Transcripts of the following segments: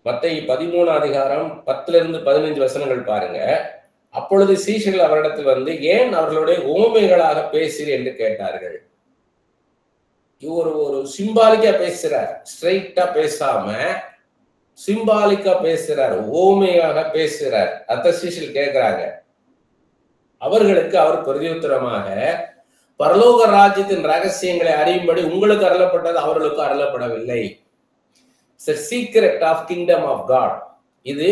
மத்தேயு 13 அதிகாரம் 10-15 வசனங்கள் பாருங்க. அப்பொழுது சீஷர்கள் அவரிடத்தில் வந்து, ஏன் அவர்களுடைய உவமைகளாக பேசுகிறீர் என்று கேட்டார்கள். இவர் ஒரு சிம்பாலிக்கா பேசுறார், ஸ்ட்ரைட்டா பேசாம சிம்பாலிக்கா பேசுறார், உவமையாக பேசுறார். அத சீஷர்கள் கேட்கிறாங்க. அவர்களுக்கு அவர் பிரதியுத்தரமாக, பரலோக ராஜ்யத்தின் ரகசியங்களை அறியும்படி உங்களுக்கு அருளப்பட்டது அவர்களுக்கு அருளப்படவில்லை. Secret of kingdom of God. இது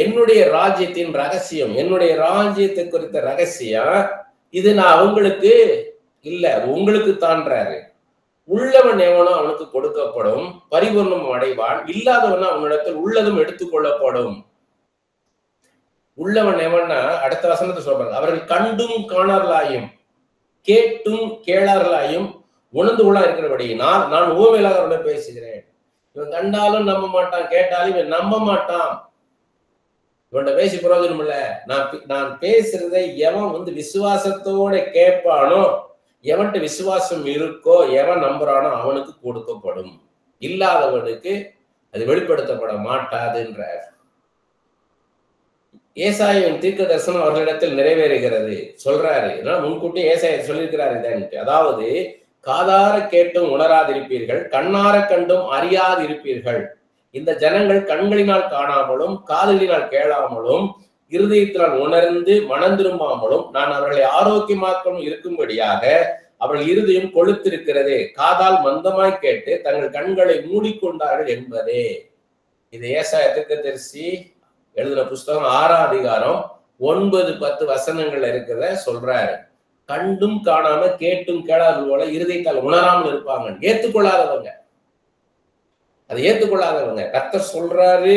என்னுடைய ராஜ்யத்தின் ரகசியம், என்னுடைய ராஜ்யத்தை குறித்த ரகசியம். இது நான் அவங்களுக்கு இல்ல, உங்களுக்கு தான்றாரு. உள்ளவன் எவனோ அவனுக்கு கொடுக்கப்படும், பரிபூர்ணம் அடைவான். இல்லாதவன் அவனிடத்தில் உள்ளதும் எடுத்துக்கொள்ளப்படும். உள்ளவன் எவன்னா அடுத்த வசனத்தை சொல்றாங்க, அவர்கள் கண்டும் காணார்களாயும் கேட்டும் கேளார்களாயும் உணர்ந்து கொள்ள இருக்கிறபடியினால் நான் உவமையிலாக அவனோட பேசுகிறேன். இவன் கண்டாலும் நம்ப மாட்டான், கேட்டாலும் இவன் நம்ப மாட்டான். இவன்கிட்ட பேசி பிரயோஜனம் இல்ல. நான் பேசுறதை எவன் வந்து விசுவாசத்தோட கேட்பானோ, எவன்கிட்ட விசுவாசம் இருக்கோ, எவன் நம்புறானோ அவனுக்கு கொடுக்கப்படும். இல்லாதவனுக்கு அது வெளிப்படுத்தப்பட மாட்டாதுன்றார். ஏசாயாவின் தீர்க்க தரிசனம் அவர்களிடத்தில் நிறைவேறுகிறது சொல்றாரு. முன்கூட்டி ஏசாயா சொல்லியிருக்கிறாரு இதன்ட்டு. அதாவது, காதார கேட்டும் உணராதிருப்பீர்கள், கண்ணார கண்டும் அறியாதிருப்பீர்கள். இந்த ஜனங்கள் கண்களினால் காணாமலும் காதுகளினால் கேளாமலும் இருதயத்தினால் உணர்ந்து மனம் திரும்பாமலும் நான் அவர்களை ஆரோக்கியமாக்கவும் இருக்கும்படியாக அவர்கள் இருதயம் கொளுத்திருக்கிறது, காதால் மந்தமாய் கேட்டு தங்கள் கண்களை மூடிக்கொண்டார்கள் என்பதே. இது ஏசாயா தீர்க்கதரிசி எழுதின புஸ்தகம் 6ஆம் அதிகாரம் 9-10 வசனங்கள் இருக்கிறத சொல்றாரு. கண்டும் காணாம கேட்டும் கேளாத போல இருதயத்தால் உணராமல் இருப்பாங்க. ஏத்துக்கொள்ளாதவங்க, அதை ஏத்துக்கொள்ளாதவங்க. கர்த்தர் சொல்றாரு,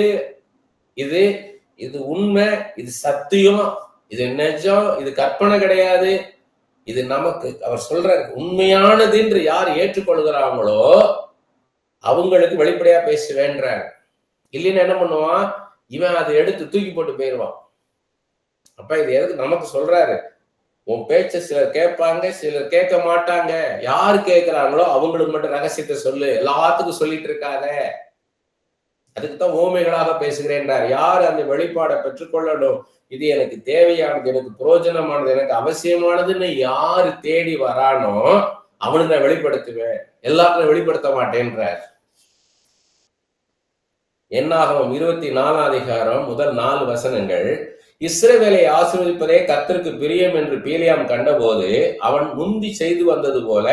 இது இது உண்மை, இது சத்தியம், இது நிஜம், இது கற்பனை கிடையாது, இது நமக்கு அவர் சொல்றாரு உண்மையானது என்று யார் ஏற்றுக்கொள்கிறாங்களோ அவங்களுக்கு வெளிப்படையா பேசுவேன்றார். இல்லைன்னா என்ன பண்ணுவான், இவன் அதை எடுத்து தூக்கி போட்டு போயிடுவான். அப்ப இது எதுக்கு நமக்கு சொல்றாரு, உன் பேச்ச சிலர் கேட்பாங்க, சிலர் கேட்க மாட்டாங்க. யாரு கேட்கிறாங்களோ அவங்களுக்கு மட்டும் ரகசியத்தை சொல்லு, எல்லாத்துக்கும் சொல்லிட்டு இருக்காத. அதுக்குத்தான் ஓமைகளாக பேசுகிறேன்றார். யாரு அந்த வெளிப்பாடை பெற்றுக்கொள்ளணும், இது எனக்கு தேவையானது, எனக்கு பிரயோஜனமானது, எனக்கு அவசியமானதுன்னு யாரு தேடி வரானோ அவனுக்கு நான் வெளிப்படுத்துவேன், எல்லாருக்கும் வெளிப்படுத்த மாட்டேன்றார். என்னாகும் 24ஆம் அதிகாரம் முதல் 4 வசனங்கள். இஸ்ரவேலை ஆசீர்வதிப்பதே கர்த்தருக்கு பிரியம் என்று பிலேயாம் கண்டபோது அவன் முந்தி செய்து வந்தது போல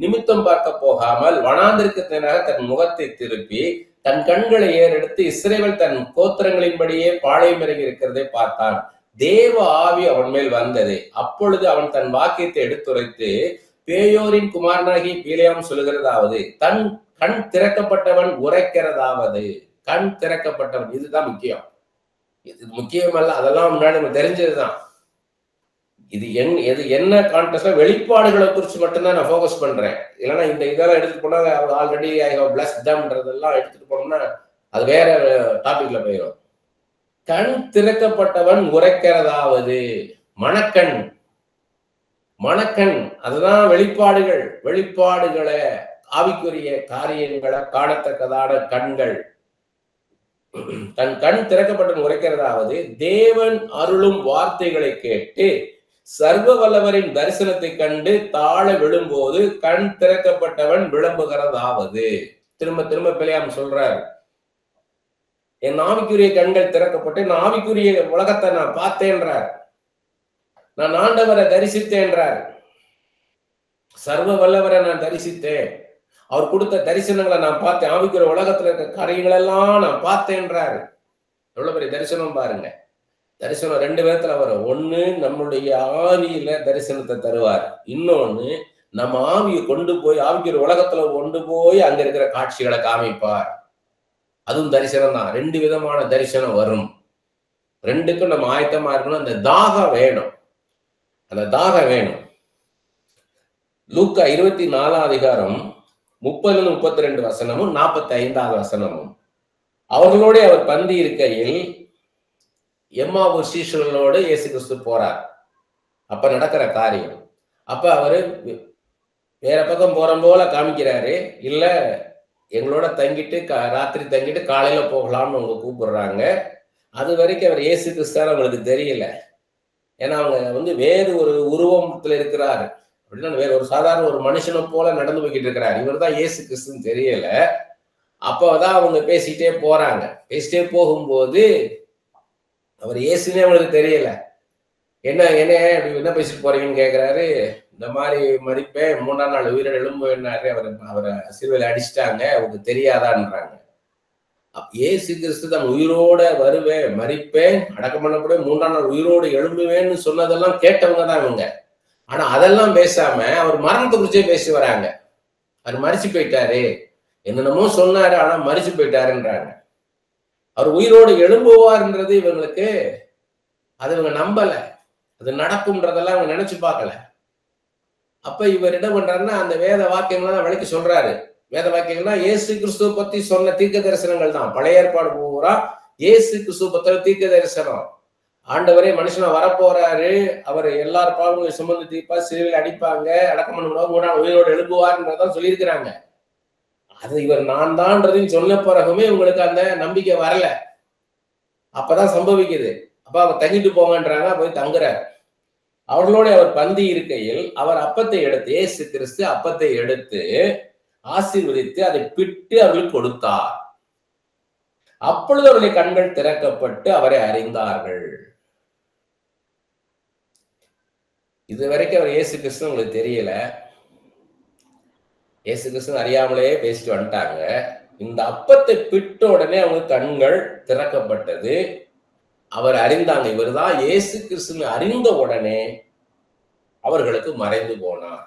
நிமித்தம் பார்க்க போகாமல் வனாந்திரத்தினராக தன் முகத்தை திருப்பி தன் கண்களை ஏறெடுத்து இஸ்ரவேல் தன் கோத்திரங்களின்படியே பாளையம் இறங்கி இருக்கிறதை பார்த்தான். தேவ ஆவி அவன் மேல் வந்தது. அப்பொழுது அவன் தன் வாக்கியத்தை எடுத்துரைத்து, பேயோரின் குமாரனாகி பிலேயாம் சொல்லுகிறதாவது, தன் கண் திறக்கப்பட்டவன் உரைக்கிறதாவது. கண் திறக்கப்பட்டவன், இதுதான் முக்கியம். இது முக்கியமல்ல, அதெல்லாம் முன்னாடி நம்ம தெரிஞ்சதுதான். இது என்ன கான்டெஸ்ட்ல வெளிப்பாடுகளை குறிச்சு மட்டும்தான் நான் ஃபோக்கஸ் பண்றேன். இல்லைன்னா இந்த இதெல்லாம் எடுத்துட்டு போனா ஆல்ரெடி ஐ ஹவ் பிளஸ்ட் தம்ன்றதெல்லாம் எடுத்துட்டு போனோம்னா அது வேற டாபிக்ல போயிடும். கண் திறக்கப்பட்டவன் உரைக்கிறதாவது, மணக்கண், மணக்கண், அதுதான் வெளிப்பாடுகள். வெளிப்பாடுகளை, ஆவிக்குரிய காரியங்களை காணத்தக்கதான கண்கள். தன் கண் திறக்கப்பட்டவன் உரைக்கிறதாவது, தேவன் அருளும் வார்த்தைகளை கேட்டு சர்வ வல்லவரின் தரிசனத்தை கண்டு தாழ விழும்போது கண் திறக்கப்பட்டவன் விளம்புகிறதாவது. திரும்ப திரும்ப பிலேயாம் சொல்றார், என் ஆவிக்குரிய கண்கள் திறக்கப்பட்டு என் ஆவிக்குரிய உலகத்தை நான் பார்த்தேன்றார், நான் ஆண்டவரை தரிசித்தேன்றார், சர்வ வல்லவரை நான் தரிசித்தேன், அவர் கொடுத்த தரிசனங்களை நான் பார்த்தேன், ஆவிக்குரிய உலகத்துல இருக்க காரியங்களெல்லாம் நான் பார்த்தேன்றாரு. எவ்வளவு பெரிய தரிசனம் பாருங்க. தரிசனம் 2 விதத்துல வரும். ஒண்ணு, நம்மளுடைய ஆவியில தரிசனத்தை தருவார். இன்னொன்னு, நம்ம ஆவியை கொண்டு போய் ஆவிக்குரிய உலகத்துல கொண்டு போய் அங்க இருக்கிற காட்சிகளை காமிப்பார். அதுவும் தரிசனம் தான். 2 விதமான தரிசனம் வரும். 2க்கும் நம்ம ஆயத்தமா இருக்கணும். அந்த தாகம் வேணும், அந்த தாகம் வேணும். லூக்கா 24ஆம் அதிகாரம் 30-32 வசனமும் 45ஆவது வசனமும். அவர்களோட அவர் பந்தி இருக்கையில் எம்மாவூர் சீஷர்களோடு இயேசு கிறிஸ்து போறார். அப்ப நடக்கிற காரியம். அப்ப அவரு வேற பக்கம் போற போல காமிக்கிறாரு, இல்ல எங்களோட தங்கிட்டு ராத்திரி தங்கிட்டு காலையில போகலாம்னு அவங்க கூப்பிடுறாங்க. அது வரைக்கும் அவர் இயேசு கிறிஸ்துவான்னு அவங்களுக்கு தெரியல. ஏன்னா அவங்க வேறு ஒரு உருவத்துல இருக்கிறாரு அப்படின்னா, வேற ஒரு சாதாரண ஒரு மனுஷனை போல நடந்து போய்கிட்டு இருக்கிறாரு. இவர் தான் இயேசு கிறிஸ்துன்னு தெரியல. அப்பதான் அவங்க பேசிட்டே போறாங்க. பேசிட்டே போகும்போது அவர் இயேசுன்னே அவங்களுக்கு தெரியல. என்ன என்ன என்ன பேசிட்டு போறீங்கன்னு கேட்கிறாரு. இந்த மாதிரி மறிப்பேன், 3ஆம் நாள் உயிரோடு எழும்புவேன்னாரு. அவரை சிலுவையில அடிச்சிட்டாங்க, அவங்களுக்கு தெரியாதான்றாங்க. இயேசு கிறிஸ்து தான் உயிரோட வருவேன், மறிப்பேன், அடக்கம் பண்ணப்படுவேன், 3ஆம் நாள் உயிரோடு எழும்புவேன்னு சொன்னதெல்லாம் கேட்டவங்க தான் இவங்க. ஆனா அதெல்லாம் பேசாம அவர் மரணத்தை குறிச்சே பேசி வராங்க. அவர் மறிச்சு போயிட்டாரு, என்னென்னமோ சொன்னாரு, ஆனா மறிச்சு போயிட்டாருன்றாங்க. அவர் உயிரோடு எழும்புவார்ன்றது இவங்களுக்கு அது இவங்க நம்பல. அது நடக்கும்ன்றதெல்லாம் அவங்க நினைச்சு பார்க்கல. அப்ப இவர் என்ன பண்றாருன்னா, அந்த வேத வாக்கியங்கள்லாம் விளக்கி சொல்றாரு. வேத வாக்கியங்கள்னா இயேசு கிறிஸ்துவ பத்தி சொன்ன தீர்க்க தரிசனங்கள் தான். பழைய ஏற்பாடு பூரா இயேசு கிறிஸ்துவ பத்தின தீர்க்க தரிசனம். ஆண்டவரே மனுஷனா வரப்போறாரு, அவர் எல்லார் பாவங்களையும் சுமந்து தீர்ப்பா, சிலுவையில் அடிப்பாங்க, அடக்கம் பண்ணுவாங்க, 3 நாள் உயிரோடு எழுப்புவார்ன்றதான் சொல்லியிருக்கிறாங்க. அது இவர் நான் தான்றதையும் சொன்ன பிறகுமே உங்களுக்கு அந்த நம்பிக்கை வரல. அப்பதான் சம்பவிக்குது. அப்ப அவர் தங்கிட்டு போங்கன்றாங்க, போய் தங்குறார். அவர்களோட அவர் பந்தி இருக்கையில் அவர் அப்பத்தை எடுத்து, இயேசு கிறிஸ்து அப்பத்தை எடுத்து ஆசீர்வதித்து அதை பிட்டு அவர்களுக்கு கொடுத்தார். அப்பொழுது அவருடைய கண்கள் திறக்கப்பட்டு அவரை அறிந்தார்கள். இதுவரைக்கும் அவர் இயேசு கிறிஸ்து உங்களுக்கு தெரியல. இயேசு கிறிஸ்து அறியாமலே பேசிட்டு வந்துட்டாங்க. இந்த அப்பத்தை பிட்ட உடனே அவங்க கண்கள் திறக்கப்பட்டது. அவர் அறிந்தாங்க, இவர்தான் இயேசு கிறிஸ்துன்னு அறிந்த உடனே அவர்களுக்கு மறைந்து போனார்.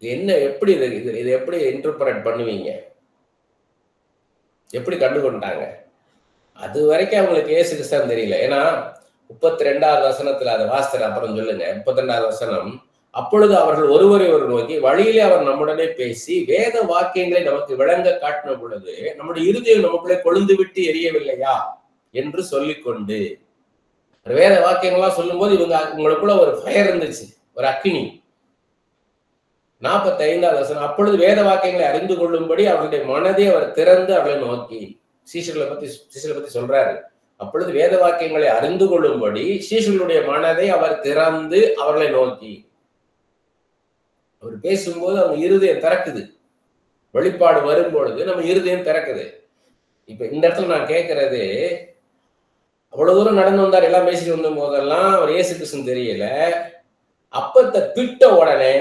என்ன எப்படி இது எப்படி இன்டர்பிரட் பண்ணுவீங்க? எப்படி கண்டுகொண்டாங்க? அது வரைக்கும் அவங்களுக்கு இயேசு கிறிஸ்து தெரியல. ஏன்னா 32வது வசனத்துல அதை வாசித்தர், அப்புறம் சொல்லுங்க. 32வது வசனம், அப்பொழுது அவர்கள் ஒருவரை ஒரு நோக்கி வழியிலே அவர் நம்முடனே பேசி வேத வாக்கியங்களை நமக்கு விளங்க காட்டின பொழுது நம்முடைய இருதயம் நமக்குள்ளே கொழுந்து விட்டு எரியவில்லையா என்று சொல்லிக்கொண்டு, வேத வாக்கியங்கள்லாம் சொல்லும் போது உங்களுக்குள்ள ஒரு ஃபயர் இருந்துச்சு, ஒரு அக்கினி. 45வது வசனம், அப்பொழுது வேத வாக்கியங்களை அறிந்து கொள்ளும்படி அவருடைய மனதை அவர் திறந்து அவர்களை நோக்கி, சீஷர்களை பத்தி சொல்றாரு. அப்பொழுது வேத வாக்கியங்களை அறிந்து கொள்ளும்படி சீஷர்களுடைய மனதை அவர் திறந்து அவர்களை நோக்கி. அவர் பேசும்போது அவங்க இருதயம் திறக்குது. வெளிப்பாடு வரும்பொழுது நம்ம இருதயம் திறக்குது. இப்ப இந்த இடத்துல நான் கேட்கறது, அவ்வளவு தூரம் நடந்து வந்தார், எல்லாம் பேசிட்டு வந்த போதெல்லாம் அவர் இயேசு கிறிஸ்துன்னு தெரியல. அப்பத்தை பிட்ட உடனே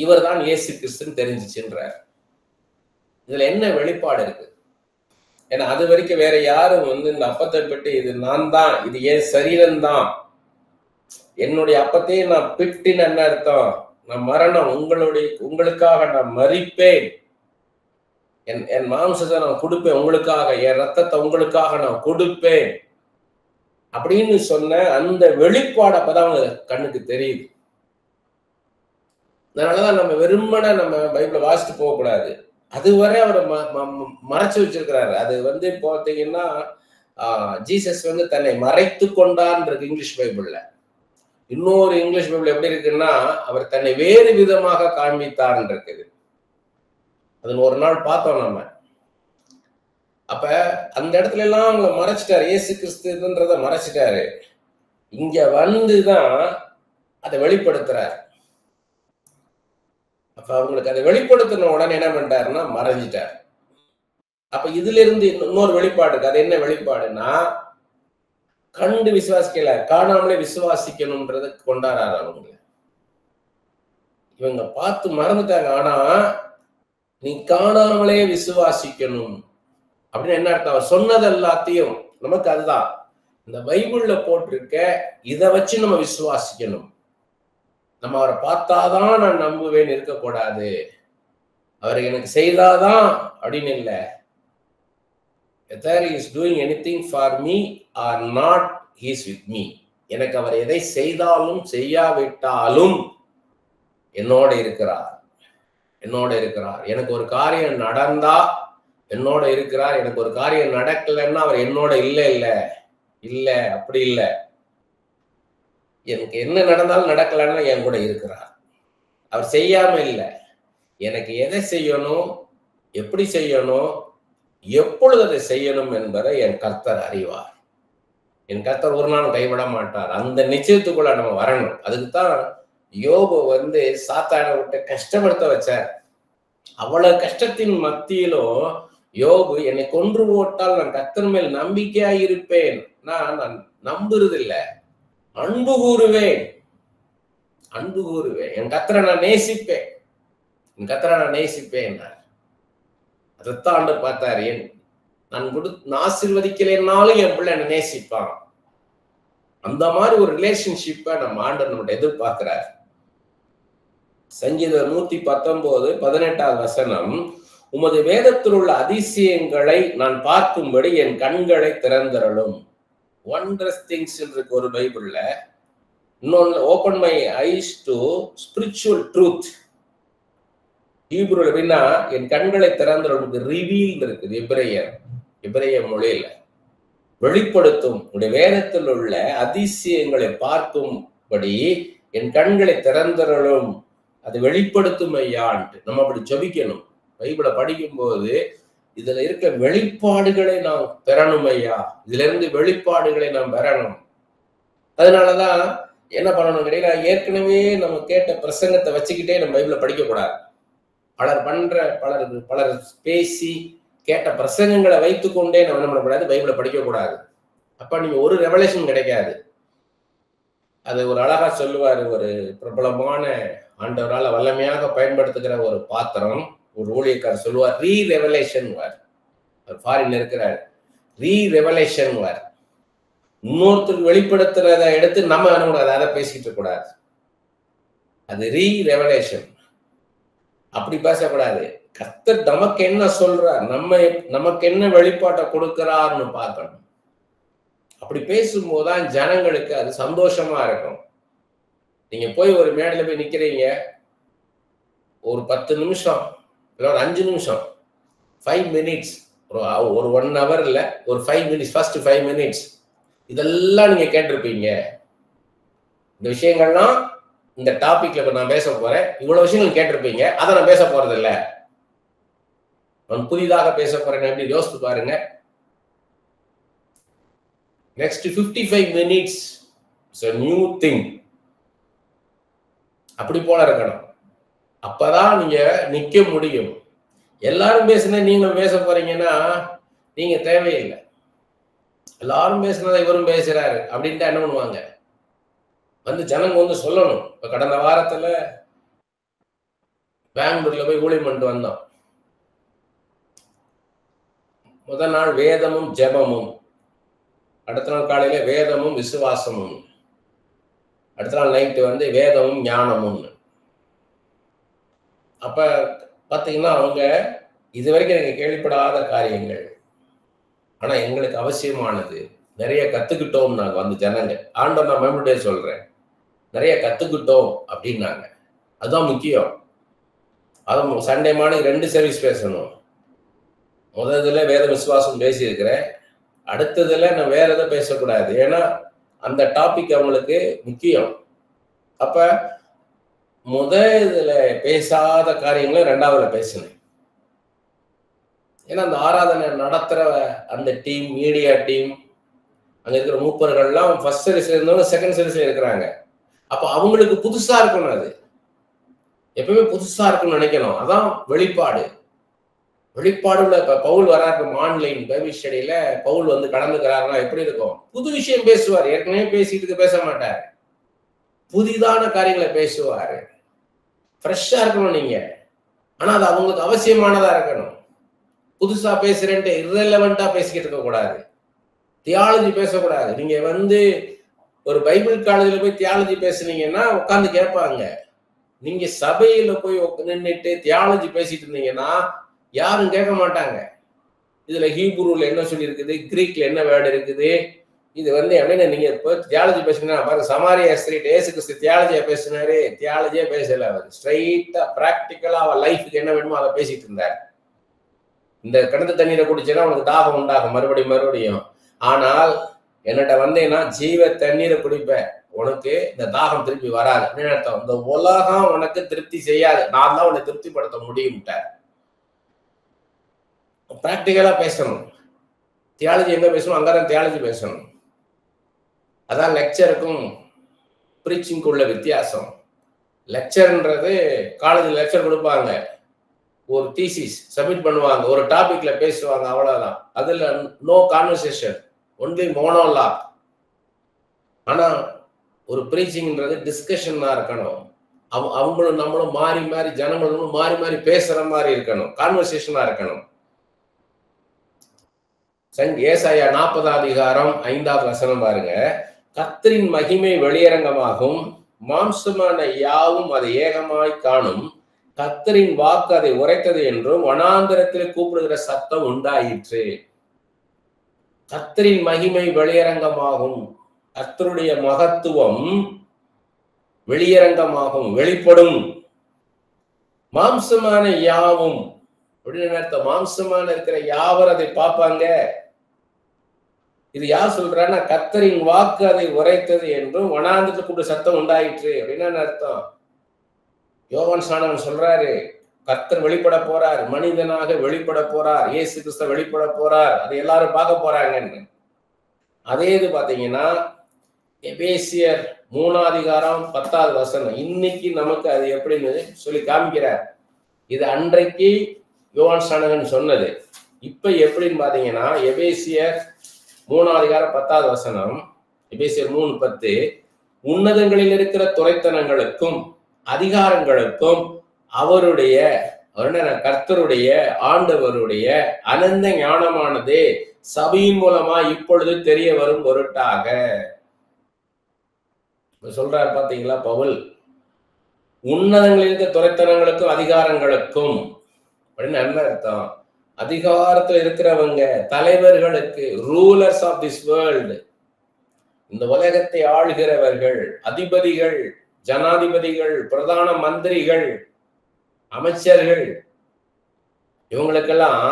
இவர் தான் இயேசு கிறிஸ்துன்னு தெரிஞ்சிச்சுன்றார். இதுல என்ன வெளிப்பாடு இருக்கு? ஏன்னா அது வரைக்கும் வேற யாரும் இந்த அப்பத்தை பிட்டு இது நான் தான், இது என் சரீரம் தான், என்னுடைய அப்பத்தையே நான் பிட்டின்னு என்ன அர்த்தம்? நான் மரணம் உங்களுக்காக நான் மரிப்பேன், என் மாம்சத்தை நான் கொடுப்பேன் உங்களுக்காக, என் ரத்தத்தை உங்களுக்காக நான் கொடுப்பேன் அப்படின்னு சொன்ன அந்த வெளிப்பாடு அப்பதான் அவங்க கண்ணுக்கு தெரியுது. அதனாலதான் நம்ம வெறுமனை நம்ம பைபிளை வாசிட்டு போகக்கூடாது. அதுவரை அவர் மறைச்சு வச்சிருக்கிறாரு. அது பார்த்தீங்கன்னா ஜீசஸ் தன்னை மறைத்து கொண்டான் இருக்கு இங்கிலீஷ் பைபிள்ல. இன்னொரு இங்கிலீஷ் பைபிள் எப்படி இருக்குன்னா, அவர் தன்னை வேறு விதமாக காண்பித்தார் இருக்குது. அது ஒரு நாள் பார்த்தோம் நம்ம. அப்ப அந்த இடத்துல எல்லாம் அவங்க மறைச்சிட்டாரு, இயேசு கிறிஸ்துன்றத மறைச்சிட்டாரு. இங்க வந்துதான் அதை வெளிப்படுத்துறாரு. அப்ப அவங்களுக்கு அதை வெளிப்படுத்தின உடனே என்ன பண்ணிட்டாருன்னா மறைஞ்சிட்டார். அப்ப இதுல இருந்து இன்னொரு வெளிப்பாடு இருக்கு. அது என்ன வெளிப்பாடுன்னா, கண்டு விசுவாசிக்கல, காணாமலே விசுவாசிக்கணும்ன்றத கொண்டாடுறாரு அவங்க. இவங்க பார்த்து மறந்துட்டாங்க. ஆனா நீ காணாமலே விசுவாசிக்கணும் அப்படின்னு என்ன அர்த்தம்? அவர் சொன்னது எல்லாத்தையும் நமக்கு அதுதான் இந்த பைபிள்ல போட்டிருக்க, இதை வச்சு நம்ம விசுவாசிக்கணும். நம்ம அவரை பார்த்தாதான் நான் நம்புவேன் இருக்கக்கூடாது, அவர் எனக்கு செய்தாதான் அப்படின்னு இல்லை. whether he is doing anything for me or not, he is with me. எனக்கு அவர் எதை செய்தாலும் செய்யாவிட்டாலும் என்னோட இருக்கிறார், என்னோட இருக்கிறார். எனக்கு ஒரு காரியம் நடந்தா என்னோட இருக்கிறார், எனக்கு ஒரு காரியம் நடக்கலைன்னா அவர் என்னோட இல்ல அப்படி இல்லை. எனக்கு என்ன நடந்தாலும் நடக்கலன்னா என் கூட இருக்கிறார். அவர் செய்யாம இல்லை. எனக்கு எதை செய்யணும், எப்படி செய்யணும், எப்பொழுது அதை செய்யணும் என்பதை என் கர்த்தர் அறிவார். என் கர்த்தர் ஒரு நாள் கைவிட மாட்டார். அந்த நிச்சயத்துக்குள்ள நம்ம வரணும். அதுக்குத்தான் யோபு சாத்தானை விட்டு கஷ்டப்படுத்த வச்சார். அவ்வளவு கஷ்டத்தின் மத்தியிலும் யோபு, என்னை கொன்று போட்டால் நான் கர்த்தர் மேல் நம்பிக்கையாய் இருப்பேன், நான் நம்புறது இல்ல, அன்பு கூறுவேன், அன்பு கூறுவேன், என் கர்த்தரை நான் நேசிப்பேன், என் கர்த்தரை நான் நேசிப்பேன். அதைத்தான் ஆண்டு பார்த்தாரு. நான் ஆசீர்வதிக்கலைன்னாலும் என் பிள்ளை என்ன நேசிப்பான். அந்த மாதிரி ஒரு ரிலேஷன்ஷிப்பை நம்ம ஆண்டவர் நம்மகிட்ட எதிர்பார்க்கிறார். சங்கீதம் 119:18 உமது வேதத்தில் உள்ள அதிசயங்களை நான் பார்க்கும்படி என் கண்களை திறந்தருளும். ஒண்டரஸ் திங்ஸ் இருக்கு ஒரு பைபிள்ல. இன்னொன்னு, open my eyes to spiritual truth. ஹீப்ரூல எப்படின்னா என் கண்களை திறந்தருளும், ரிவீல் இருக்குது எபிரேய மொழியில. வெளிப்படுத்தும், உடைய வேதத்தில் உள்ள அதிசயங்களை பார்க்கும்படி என் கண்களை திறந்தருளும், அது வெளிப்படுத்தும் ஐயான்ட்டு நம்ம அப்படி ஜபிக்கணும். பைபிளை படிக்கும் போது இதுல இருக்க வெளிப்பாடுகளை நாம் பெறணும் ஐயா, இதுல இருந்து வெளிப்பாடுகளை நாம் பெறணும். அதனாலதான் என்ன பண்ணணும் கிடையாது, ஏற்கனவே நம்ம கேட்ட பிரசங்கத்தை வச்சுக்கிட்டே நம்ம பைபிளை படிக்க கூடாது. பலர் பேசி கேட்ட பிரசங்கங்களை வைத்துக்கொண்டே நம்ம என்ன பண்ணக்கூடாது, பைபிளை படிக்க கூடாது. அப்ப நீங்க ஒரு ரெவலேஷன் கிடைக்காது. அது ஒரு அழகா சொல்லுவாரு, ஒரு பிரபலமான ஆண்டவரால் வல்லமையாக பயன்படுத்துகிற ஒரு பாத்திரம், ஒரு ஊழியக்காரர் சொல்லுவார், ரீ ரெவலேஷன் வார். ஃபாரின் இருக்கிறார், ரீ ரெவலேஷன் வார். இன்னொருத்தருக்கு வெளிப்படுத்துறத எடுத்து நம்ம அனுக்கூடாது, அதை பேசிட்டு கூடாது. அது ரீ ரெவலேஷன். அப்படி பேசக்கூடாது. கர்த்தர் நமக்கு என்ன சொல்றார், நமக்கு என்ன வெளிப்பாட்டை கொடுக்கிறார்னு பார்க்கணும். அப்படி பேசும்போதுதான் ஜனங்களுக்கு அது சந்தோஷமா இருக்கும். நீங்க போய் ஒரு மேடையில போய் நிக்கிறீங்க, ஒரு 10 நிமிஷம் இல்லை ஒரு 5 நிமிஷம், 5 minutes, ஒரு 1 hour இல்ல, ஒரு 5 minutes, ஃபர்ஸ்ட் 5 minutes இதெல்லாம் நீங்க கேட்டிருப்பீங்க. இந்த விஷயங்கள்லாம் இந்த டாபிக்ல இப்ப நான் பேச போறேன், இவ்வளவு விஷயங்கள் கேட்டிருப்பீங்க. அதை நான் பேச போறது இல்ல, நான் புதிதாக பேச போறேன். எப்படி யோசித்து பாருங்க. Next 55 minutes it's a new thing. அப்படி போல இருக்கணும். அப்பதான் நீங்க நிக்க முடியும். எல்லாரும் பேசுனா நீங்களும் பேச போறீங்கன்னா நீங்க தேவையில்லை. எல்லாரும் பேசுனதை இவரும் பேசுறாரு அப்படின்ட்டு என்ன பண்ணுவாங்க, ஜனங்க சொல்லணும். இப்ப கடந்த வாரத்துல பெங்களூர்ல போய் ஊழியம் பண்ணிட்டு வந்தோம். முதல் நாள் வேதமும் ஜெபமும், அடுத்த நாள் காலையில வேதமும் விசுவாசமும், அடுத்த நாள் நைட்டு வேதமும் ஞானமும். அப்ப பாத்தீங்கன்னா அவங்க இதுவரைக்கும் எனக்கு கேள்விப்படாத காரியங்கள், ஆனா எங்களுக்கு அவசியமானது நிறைய கத்துக்கிட்டோம். நாங்க ஜனங்க, ஆண்டவர் நான் மறுபடியும் சொல்றேன், நிறைய கத்துக்கிட்டோம் அப்படின்னாங்க. அதுதான் முக்கியம். அதுவும் சண்டே மார்னிங் 2 சர்வீஸ் பேசணும். முதல்ல வேத விசுவாசம் பேசியிருக்கிறேன், அடுத்ததுல நான் வேற எதை பேசக்கூடாது. ஏன்னா அந்த டாபிக் அவங்களுக்கு முக்கியம். அப்ப இதுல பேசாத காரியங்களை 2ஆவதுல பேசினேன். ஏன்னா அந்த ஆராதனை நடத்துற அந்த டீம், மீடியா டீம், அங்க இருக்கிற மூப்பர்கள்லாம் ஃபர்ஸ்ட் சர்வீஸ்ல இருந்தவங்க செகண்ட் சர்வீஸ்ல இருக்கிறாங்க. அப்ப அவங்களுக்கு புதுசா இருக்கணும். அது எப்பவுமே புதுசா இருக்கும்னு நினைக்கணும். அதான் வெளிப்பாடுல இப்ப பவுல் வராரு ஆன்லைன் பைபிள் ஸ்டடியில, பவுல் கலந்துக்கிறாருன்னா எப்படி இருக்கும்? புது விஷயம் பேசுவார். ஏற்கனவே பேசிட்டு பேச மாட்டார், புதிதான காரியங்களை பேசுவாரு. ஃப்ரெஷ்ஷா இருக்கணும் நீங்க. ஆனா அது அவங்களுக்கு அவசியமானதா இருக்கணும். புதுசா பேசுறேன்ட்டு irrelevant-ஆ பேசிக்கிட்டு இருக்க கூடாது. தியாலஜி பேசக்கூடாது. நீங்க ஒரு பைபிள் காலேஜில் போய் தியாலஜி பேசுனீங்கன்னா உட்காந்து கேட்பாங்க. நீங்க சபையில போய் நின்றுட்டு தியாலஜி பேசிட்டு இருந்தீங்கன்னா யாரும் கேட்க மாட்டாங்க. இதுல ஹீப்ரூல என்ன சொல்லி இருக்குது, கிரீக்ல என்ன வேர்டு இருக்குது, இது எப்படின்னா நீங்க போய் தியாலஜி பேசுனா பாருங்க, சமாரியா ஸ்ட்ரீட் ஏசு கிறிஸ்து தியாலஜியா பேசினாரு, தியாலஜியா பேசல. அவர் ஸ்ட்ரைட்டா பிராக்டிக்கலா அவர் லைஃபுக்கு என்ன வேணுமோ அதை பேசிட்டு இருந்தார். இந்த கிணத்து தண்ணீரை குடிச்சேன்னா உனக்கு தாகம் உண்டாகும் மறுபடியும். ஆனால் என்னட்ட ஜீவ தண்ணீரை குடிப்பேன், உனக்கு இந்த தாகம் திருப்பி வராது அப்படின்னு அர்த்தம். இந்த உலகம் உனக்கு திருப்தி செய்யாது, நான் தான் உன்னை திருப்திப்படுத்த முடியும்ட்டார். பிராக்டிக்கலா பேசணும். தியாலஜி எங்க பேசணும் அங்கதான் தியாலஜி பேசணும். அதான் லெக்சருக்கும் பிரீச்சிங்க்கு உள்ள வித்தியாசம். லெக்சர்ன்றது காலேஜ் லெக்சர் கொடுப்பாங்க, ஒரு தீசிஸ் சப்மிட் பண்ணுவாங்க, ஒரு டாபிக்ல பேசுவாங்க, அவ்வளவுதான். அதுல நோ கான்வர்சேஷன், ஒன்லி மோனோலாக். ஆனா ஒரு பிரீச்சிங்ன்றது டிஸ்கஷனா இருக்கணும். அவங்களும் நம்மளும் மாறி மாறி, ஜனங்களும் மாறி மாறி பேசுற மாதிரி இருக்கணும், கான்வர்சேஷனா இருக்கணும். ஏசாயா 40 அதிகாரம் 5வது வசனம் பாருங்க. கர்த்தரின் மகிமை வெளியரங்கமாகும், மாம்சமான யாவும் அதை ஏகமாய் காணும், கர்த்தரின் வாக்கு அதை உரைத்தது என்றும் வனாந்தரத்தில் கூப்பிடுகிற சத்தம் உண்டாயிற்று. கர்த்தரின் மகிமை வெளியரங்கமாகும், கர்த்தருடைய மகத்துவம் வெளியரங்கமாகும், வெளிப்படும். மாம்சமான யாவும் அப்படின்னு அர்த்தம். மாம்சமான இருக்கிற யாவர் அதை பார்ப்பாங்க. இது யார் சொல்றான்னா, கர்த்தரின் வாக்கு அதை உரைத்தது என்றும் வனாந்தரத்தில் கூப்பிட்டு சத்தம் உண்டாயிற்று அப்படின்னு அர்த்தம். யோவான் ஸ்நானகன் சொல்றாரு, கர்த்தர் வெளிப்பட போறார், மனிதனாக வெளிப்பட போறார், இயேசு கிறிஸ்து வெளிப்பட போறார், அதை எல்லாரும் பார்க்க போறாங்கன்னு. அதே இது பாத்தீங்கன்னா எபேசியர் 3 அதிகாரம் 10வது வசனம். இன்னைக்கு நமக்கு அது எப்படின்னு சொல்லி காமிக்கிறார். இது அன்றைக்கு யோவான் ஸ்நானகன் சொன்னது. இப்ப எப்படின்னு பாத்தீங்கன்னா எபேசியர் 3 அதிகாரம் 10வது வசனம், எபேசியர் 3:10, உன்னதங்களில் இருக்கிற துரைத்தனங்களுக்கும் அதிகாரங்களுக்கும் அவருடைய கர்த்தருடைய ஆண்டவருடைய அனந்த ஞானமானது சபையின் மூலமா இப்பொழுது தெரிய வரும் பொருட்டாக சொல்றாரு. பாத்தீங்களா பவுல், உன்னதங்களில் இருக்க துரைத்தனங்களுக்கும் அதிகாரங்களுக்கும் அப்படின்னு என்ன அர்த்தம்? அதிகாரத்தில் இருக்கிறவங்க, தலைவர்களுக்கு, ரூலர்ஸ் ஆஃப் திஸ் வேர்ல்டு, இந்த உலகத்தை ஆளுகிறவர்கள், அதிபதிகள், ஜனாதிபதிகள், பிரதான மந்திரிகள், அமைச்சர்கள், இவங்களுக்கெல்லாம்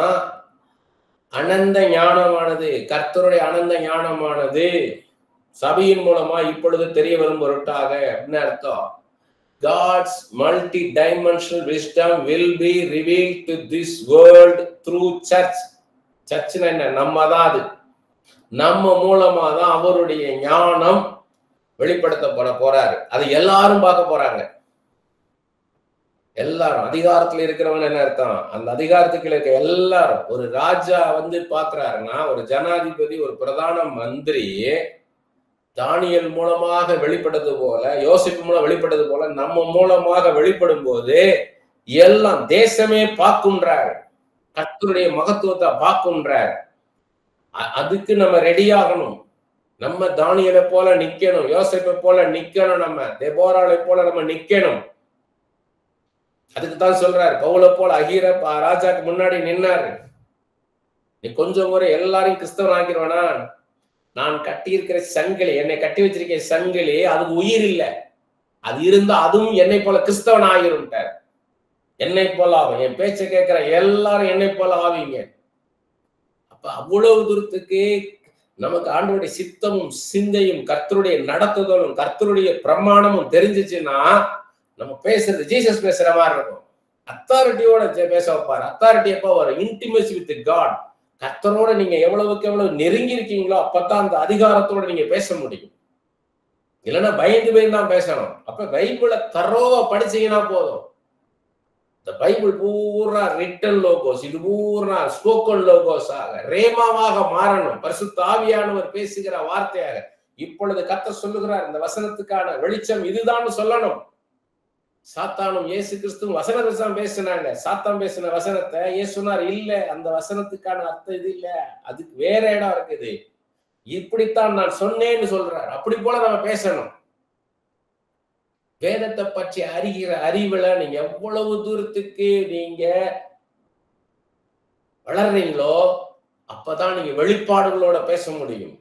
அனந்த ஞானமானது, கர்த்தருடைய அனந்த ஞானமானது சபையின் மூலமா இப்பொழுது தெரிய வரும் பொருட்டாக அப்படின்னு அர்த்தம். God's multi-dimensional wisdom will be revealed to this world through church. சர்ச்னா என்ன? நம்ம தான். அது நம்ம மூலமா தான் அவருடைய ஞானம் வெளிப்படுத்தப்பட போறாரு. அது எல்லாரும் பார்க்க போறாங்க. எல்லாரும் அதிகாரத்துல இருக்கிறவங்க என்ன அர்த்தம்? அந்த அதிகாரத்துக்கு இருக்க எல்லாரும். ஒரு ராஜா பாக்குறாருன்னா, ஒரு ஜனாதிபதி, ஒரு பிரதான மந்திரி தானியல் மூலமாக வெளிப்பட்டது போல, யோசிப்பு மூலம் வெளிப்பட்டது போல நம்ம மூலமாக வெளிப்படும் போது எல்லாம் தேசமே பார்க்கின்றார், கர்த்தருடைய மகத்துவத்தை பார்க்கின்றார். அதுக்கு நம்ம ரெடி ஆகணும். நம்ம தானியலை போல நிக்கணும், யோசிப்பை போல நிக்கணும், நம்ம தெபோராளை போல நம்ம நிக்கணும். அதுக்குத்தான் சொல்றாரு, பவுலை போல அகீர ராஜாக்கு முன்னாடி நின்னாரு. நீ கொஞ்சம் முறை எல்லாரையும் கிறிஸ்தவன் ஆக்கிடுவானா? நான் கட்டி இருக்கிற சங்கிலி, என்னை கட்டி வச்சிருக்க சங்கிலி, அதுக்கு உயிர் இல்லை. அது இருந்தா அதுவும் என்னை போல கிறிஸ்தவன் ஆகிரும். என்னை போல ஆகும். என் பேச்சை கேட்கிற எல்லாரும் என்னை போல ஆவீங்க. அப்ப அவ்வளவு தூரத்துக்கு நமக்கு ஆண்டவருடைய சித்தமும் சிந்தையும் கர்த்தருடைய நடத்துதலும் கர்த்தருடைய பிரமாணமும் தெரிஞ்சிச்சுன்னா நம்ம பேசுறது ஜீசஸ் பேசுற மாதிரி இருக்கும். அத்தாரிட்டியோட பேச வைப்பாரு. அத்தாரிட்டி எப்போ வரும்? Intimacy with God. கர்த்தரோட நீங்க எவ்வளவுக்கு எவ்வளவு நெருங்கி இருக்கீங்களோ அப்பதான் அந்த அதிகாரத்தோட நீங்க பேச முடியும். இல்லைன்னா பயந்து தான் பேசணும். அப்ப பைபிளை தரோவா படிச்சீங்கன்னா போதும். இந்த பைபிள் பூரா ரிட்டன் லோகோஸ், இது பூரா ஸ்போக்கன் லோகோஸாக ரேமாவாக மாறணும். பரிசுத்த ஆவியானவர் பேசுகிற வார்த்தையாக. இப்பொழுது கர்த்தர் சொல்லுகிறார், இந்த வசனத்துக்கான வெளிச்சம் இதுதான் சொல்லணும். சாத்தானும் இயேசு கிறிஸ்துவும் வசனத்தை தான் பேசினாங்க. சாத்தான் பேசின வசனத்தை இயேசு சொன்னார், இல்ல அந்த வசனத்துக்கான அர்த்தம் இது இல்ல, அதுக்கு வேற இடம் இருக்குது, இப்படித்தான் நான் சொன்னேன்னு சொல்றார். அப்படி போல நம்ம பேசணும். வேதத்தை பற்றி அறிகிற அறிவுல நீங்க எவ்வளவு தூரத்துக்கு நீங்க வளர்றீங்களோ அப்பதான் நீங்க வெளிப்பாடுகளோட பேச முடியும்.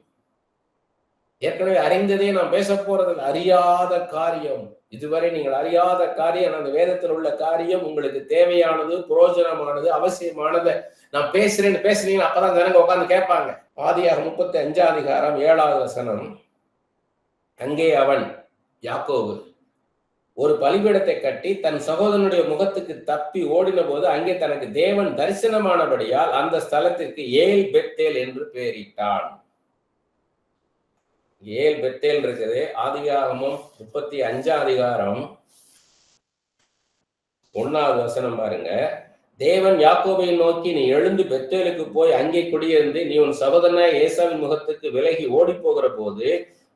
ஏற்கனவே அறிந்ததே நான் பேச போறது அறியாத காரியம், இதுவரை நீங்கள் அறியாத காரியம், அந்த வேதத்தில் உள்ள காரியம் உங்களுக்கு தேவையானது, புரோஜனமானது, அவசியமானது நான் பேசுறீங்கன்னா அப்பதான் ஜனங்க உட்கார்ந்து கேட்பாங்க. ஆதியாகமம் 35 அதிகாரம் 7வது வசனம். அங்கே அவன் யாக்கோபு ஒரு பலிபீடத்தை கட்டி தன் சகோதரனுடைய முகத்துக்கு தப்பி ஓடின போது அங்கே தனக்கு தேவன் தரிசனமானபடியால் அந்த ஸ்தலத்திற்கு ஏல் பெத்தேல் என்று பெயரிட்டான். ஏல் பெத்தேல் இருக்குது. ஆதிகாகமம் 35 அதிகாரம் 1வது வசனம் பாருங்க. தேவன் யாக்கோபை நோக்கி, நீ எழுந்து பெத்தேலுக்கு போய் அங்கே குடியிருந்து நீ உன் சகோதரனாய் ஏசாவின் முகத்துக்கு விலகி ஓடி போகிற போது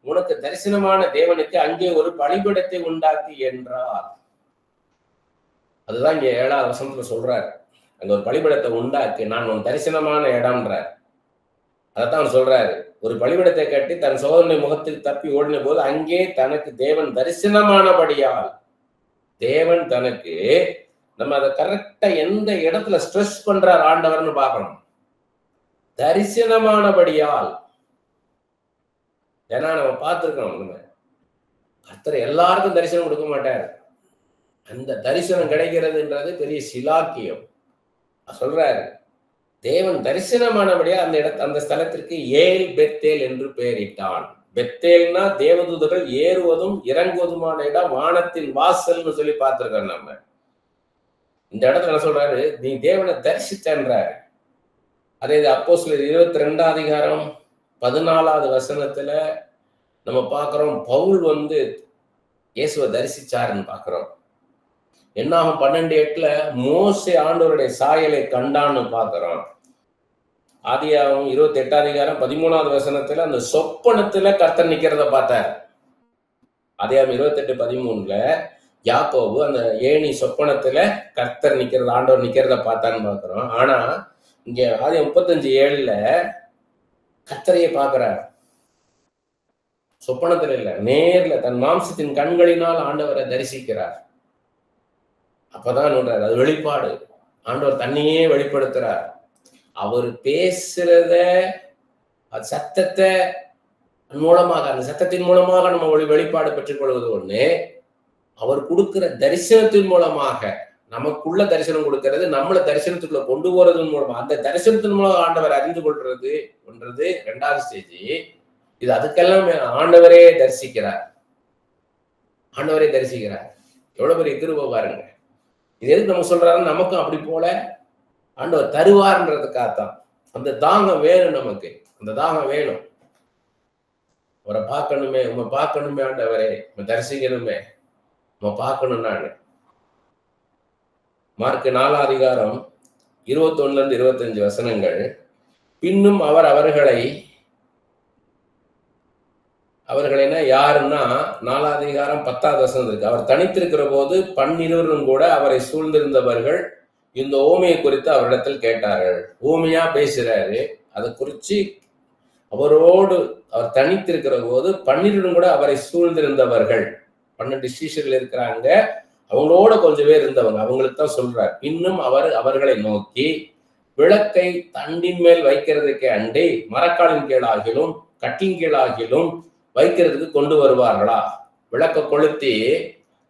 உனக்கு தரிசனமான தேவனுக்கு அங்கே ஒரு பலிபீடத்தை உண்டாக்கி என்றார். அதுதான் இங்க 7வது வசனத்துல சொல்றாரு. அங்க ஒரு பலிபீடத்தை உண்டாக்கி, நான் உன் தரிசனமான இடம்ன்றார். அதைத்தான் அவர் சொல்றாரு. ஒரு பலிபீடத்தை கட்டி தன் சகோதரனுடைய முகத்துக்கு தப்பி ஓடின போது அங்கே தனக்கு தேவன் தரிசனமானபடியால், தேவன் தனக்கு, நம்ம அதை கரெக்டா எந்த இடத்துல ஸ்ட்ரெஸ் பண்றார் ஆண்டவர்னு பார்க்கணும். தரிசனமானபடியால். ஏன்னா நம்ம பார்த்திருக்கோம், நம்ம கர்த்தர் எல்லாருக்கும் தரிசனம் கொடுக்க மாட்டார். அந்த தரிசனம் கிடைக்கிறதுன்றது பெரிய சிலாக்கியம். சொல்றாரு, தேவன் தரிசனமானபடியா அந்த ஸ்தலத்திற்கு ஏல் பெத்தேல் என்று பெயரிட்டான். பெத்தேல்னா தேவதூதர்கள் ஏறுவதும் இறங்குவதுமான இடம், வானத்தின் வாசல்னு சொல்லி பார்த்திருக்கோம். நம்ம இந்த இடத்துல என்ன சொல்றாரு, நீ தேவனை தரிசித்தன்றாரு. அதே அப்போஸ்தலர் 22 அதிகாரம் 14வது வசனத்துல நம்ம பார்க்கிறோம், பவுல் இயேசுவை தரிசிச்சாருன்னு பார்க்கிறோம். என்னாகும் 12:8 மோசே ஆண்டவருடைய சாயலை கண்டான்னு பார்க்கிறோம். ஆதியாகமம் 28 அதிகாரம் 13வது வசனத்துல அந்த சொப்பனத்துல கர்த்தர் நிக்கிறத பார்த்தார். ஆதியாகமம் 28:13 யாக்கோபு அந்த ஏணி சொப்பனத்துல கர்த்தர் நிக்கிறது, ஆண்டவர் நிக்கிறத பார்த்தான்னு பார்க்கிறோம். ஆனா இங்க ஆதியாகமம் 35:7 கர்த்தரையே பார்க்கிறார். சொப்பனத்துல இல்ல, நேர்ல தன் மாம்சத்தின் கண்களினால் ஆண்டவரை தரிசிக்கிறார். அப்பதான் அது வெளிப்பாடு. ஆண்டவர் தன்னையே வெளிப்படுத்துறார். அவர் பேசுறத, சத்தத்தை மூலமாக, அந்த சத்தத்தின் மூலமாக நம்ம வெளிப்பாடு பெற்றுக் கொள்வது ஒண்ணு. அவர் கொடுக்கிற தரிசனத்தின் மூலமாக நமக்குள்ள தரிசனம் கொடுக்கிறது, நம்மள தரிசனத்துக்குள்ள கொண்டு போறதன் மூலமா, அந்த தரிசனத்தின் மூலம் ஆண்டவர் அறிந்து கொள்றது ஒன்றது 2வது ஸ்டேஜ். இது அதுக்கெல்லாம் ஆண்டவரே தரிசிக்கிறார். ஆண்டவரே தரிசிக்கிறார். எவ்வளவு பெரிய கிருபை பாருங்க. இது எதுக்கு நம்ம சொல்றாரு, நமக்கும் அப்படி போல ஆண்டவர் தருவார்ன்றதுக்காகத்தான். அந்த தாகம் வேணும் நமக்கு, அந்த தாகம் வேணும். அவரை பார்க்கணுமே, உங்க பார்க்கணுமே ஆண்டவரே, தரிசிக்கணுமே, நம்ம பார்க்கணும். நான் மார்க் 4 அதிகாரம் 21 25 வசனங்கள். பின்னும் அவர் அவர்களைனா யாருன்னா 4 அதிகாரம் 10வது வசனம் இருக்கு. அவர் தனித்திருக்கிற போது 12 கூட அவரை சூழ்ந்திருந்தவர்கள் இந்த ஓமையை குறித்து அவரிடத்தில் கேட்டார்கள். ஓமையா பேசுறாரு. அதை குறிச்சு அவரோடு அவர் தனித்திருக்கிற போது 12 கூட அவரை சூழ்ந்திருந்தவர்கள், 12 சீஷர்கள் இருக்கிறாங்க, அவங்களோட கொஞ்சம் பேர் இருந்தவங்க, அவங்களுக்கு தான் சொல்றார். இன்னும் அவர் அவர்களை நோக்கி, விளக்கை தண்டின் மேல் வைக்கிறதுக்கே அண்டி மரக்காலின் கீழாகிலும் கட்டின் கீழாகிலும் வைக்கிறதுக்கு கொண்டு வருவார்களா? விளக்க கொளுத்தி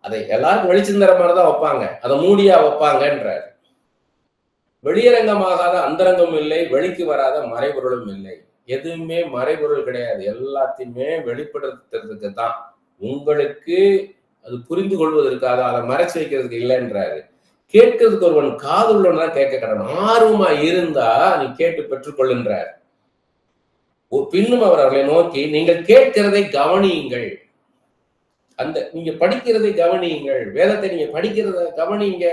அதை எல்லாருக்கும் வெளிச்சம் தர மாதிரிதான் வைப்பாங்க, அதை மூடியா வைப்பாங்கன்றார். வெளியரங்கமாகாத அந்தரங்கம் இல்லை, வெளிக்கு வராத மறைபொருளும் இல்லை. எதுவுமே மறைபொருள் கிடையாது, எல்லாத்தையுமே வெளிப்படுத்துறதுக்கு தான். உங்களுக்கு அது புரிந்து கொள்வதற்காக, அதை மறைச்சு வைக்கிறதுக்கு இல்லைன்றாரு. கேட்கறதுக்கு ஒருவன் காதுள்ளவன் தான் கேட்க கடனும், ஆர்வமா இருந்தா நீ கேட்டு பெற்றுக்கொள்ளுன்றார். பின்னும் அவர் அவர்களை நோக்கி, நீங்கள் கேட்கிறதை கவனியுங்கள், அந்த நீங்க படிக்கிறதை கவனியுங்கள், வேதத்தை நீங்க படிக்கிறத கவனிங்க.